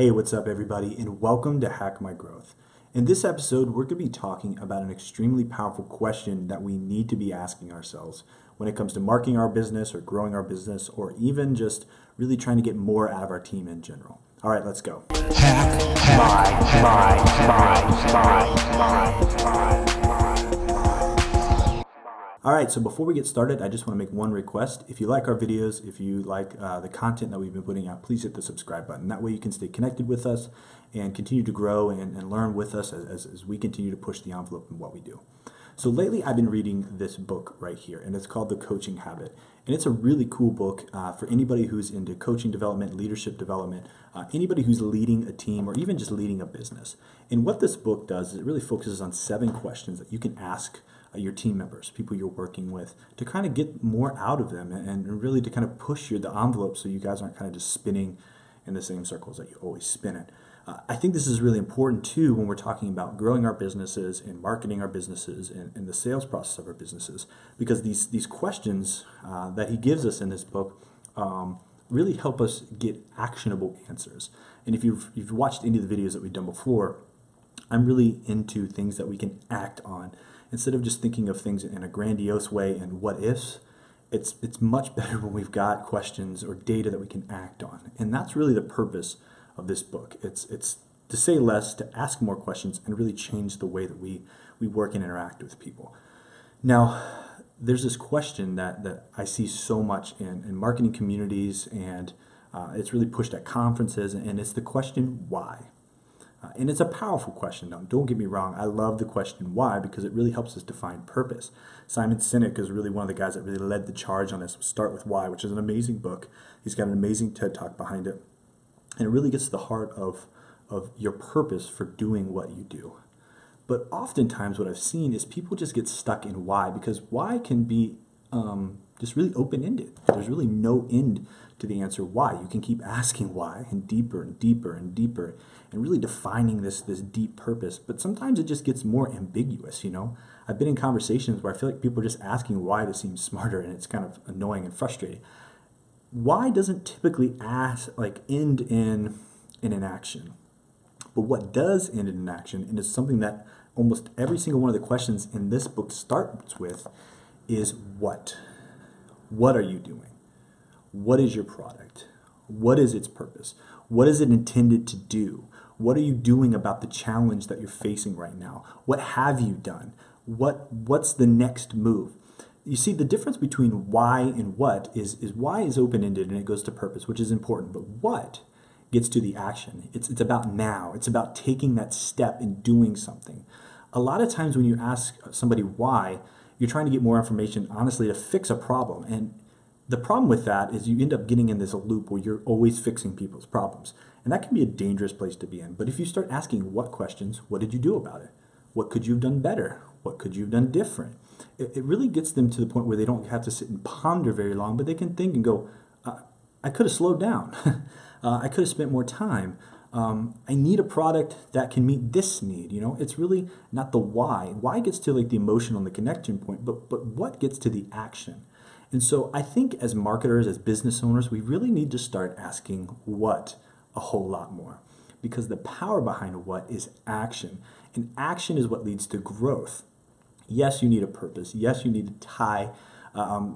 Hey, what's up, everybody, and welcome to Hack My Growth. In this episode, we're going to be talking about an extremely powerful question that we need to be asking ourselves when it comes to marketing our business or growing our business or even just really trying to get more out of our team in general. All right, let's go. All right, so before we get started, I just want to make one request. If you like our videos, if you like the content that we've been putting out, please hit the subscribe button. That way you can stay connected with us and continue to grow and learn with us as we continue to push the envelope in what we do. So lately I've been reading this book right here, and it's called The Coaching Habit. And it's a really cool book for anybody who's into coaching development, leadership development, anybody who's leading a team or even just leading a business. And what this book does is it really focuses on 7 questions that you can ask your team members, people you're working with, to kind of get more out of them and really to kind of push the envelope so you guys aren't kind of just spinning in the same circles that you always spin in. I think this is really important too when we're talking about growing our businesses and marketing our businesses and the sales process of our businesses, because these questions that he gives us in this book really help us get actionable answers. And if you've watched any of the videos that we've done before, I'm really into things that we can act on. Instead of just thinking of things in a grandiose way and what ifs, it's much better when we've got questions or data that we can act on. And that's really the purpose of this book. It's to say less, to ask more questions, and really change the way that we work and interact with people. Now, there's this question that I see so much in marketing communities, and it's really pushed at conferences, and it's the question, why? And it's a powerful question. Now, don't get me wrong. I love the question why because it really helps us define purpose. Simon Sinek is really one of the guys that really led the charge on this. Start with Why, which is an amazing book. He's got an amazing TED Talk behind it. And it really gets to the heart of your purpose for doing what you do. But oftentimes what I've seen is people just get stuck in why, because why can be just really open-ended. There's really no end to the answer why. You can keep asking why and deeper and deeper and deeper and really defining this deep purpose. But sometimes it just gets more ambiguous, you know. I've been in conversations where I feel like people are just asking why to seem smarter, and it's kind of annoying and frustrating. Why doesn't typically end in an action. But what does end in an action, and it's something that almost every single one of the questions in this book starts with, is what? What are you doing? What is your product? What is its purpose? What is it intended to do? What are you doing about the challenge that you're facing right now? What have you done? What's the next move? You see, the difference between why and what is why is open-ended and it goes to purpose, which is important. But what gets to the action? It's about now. It's about taking that step and doing something. A lot of times when you ask somebody why, you're trying to get more information, honestly, to fix a problem. And the problem with that is you end up getting in this loop where you're always fixing people's problems. And that can be a dangerous place to be in. But if you start asking what questions, what did you do about it? What could you have done better? What could you have done different? It really gets them to the point where they don't have to sit and ponder very long, but they can think and go, I could have slowed down. I could have spent more time. I need a product that can meet this need. You know, it's really not the why. Why gets to the emotional and the connection point, but what gets to the action? And so I think as marketers, as business owners, we really need to start asking what a whole lot more, because the power behind what is action, and action is what leads to growth. Yes, you need a purpose. Yes, you need to tie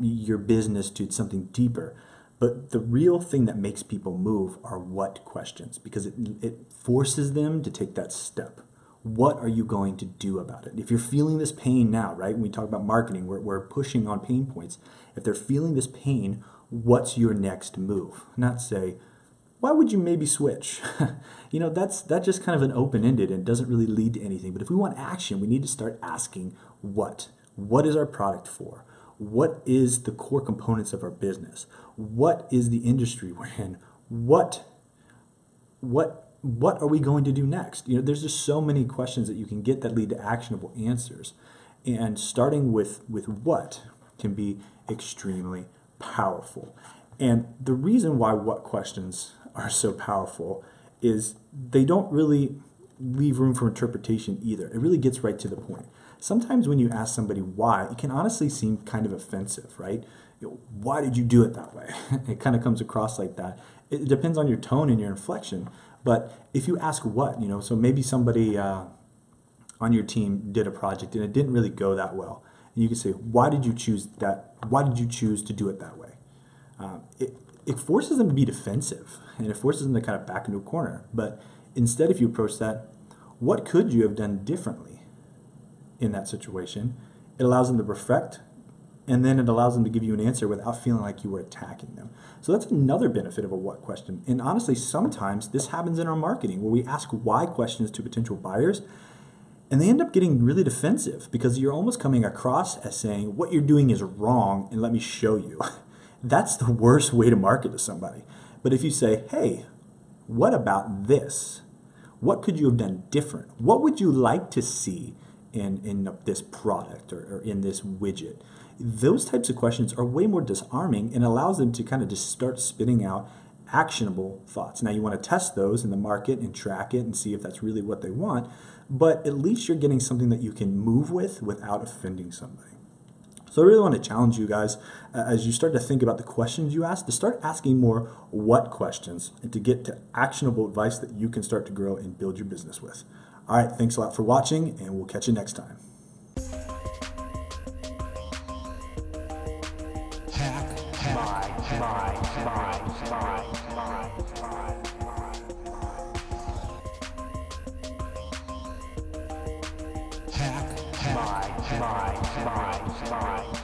your business to something deeper. But the real thing that makes people move are what questions, because it forces them to take that step. What are you going to do about it? If you're feeling this pain now, right? When we talk about marketing, we're pushing on pain points. If they're feeling this pain, what's your next move? Not say, why would you maybe switch? You know, that's just kind of an open-ended and doesn't really lead to anything. But if we want action, we need to start asking what. What is our product for? What is the core components of our business? What is the industry we're in? What are we going to do next? You know, there's just so many questions that you can get that lead to actionable answers. And starting with what can be extremely powerful. And the reason why what questions are so powerful is they don't really leave room for interpretation either. It really gets right to the point. Sometimes when you ask somebody why, it can honestly seem kind of offensive, right? Why did you do it that way? It kind of comes across like that. It depends on your tone and your inflection. But if you ask what, so maybe somebody on your team did a project and it didn't really go that well. And you can say, why did you choose that? Why did you choose to do it that way? It forces them to be defensive, and it forces them to kind of back into a corner. But instead, if you approach that, what could you have done differently in that situation? It allows them to reflect, and then it allows them to give you an answer without feeling like you were attacking them. So that's another benefit of a what question. And honestly, sometimes this happens in our marketing where we ask why questions to potential buyers, and they end up getting really defensive because you're almost coming across as saying, what you're doing is wrong, and let me show you. That's the worst way to market to somebody. But if you say, hey, what about this? What could you have done different? What would you like to see in this product or in this widget? Those types of questions are way more disarming and allows them to kind of just start spitting out actionable thoughts. Now you want to test those in the market and track it and see if that's really what they want, but at least you're getting something that you can move with without offending somebody. So I really want to challenge you guys as you start to think about the questions you ask, to start asking more what questions and to get to actionable advice that you can start to grow and build your business with. All right, thanks a lot for watching, and we'll catch you next time. Hack my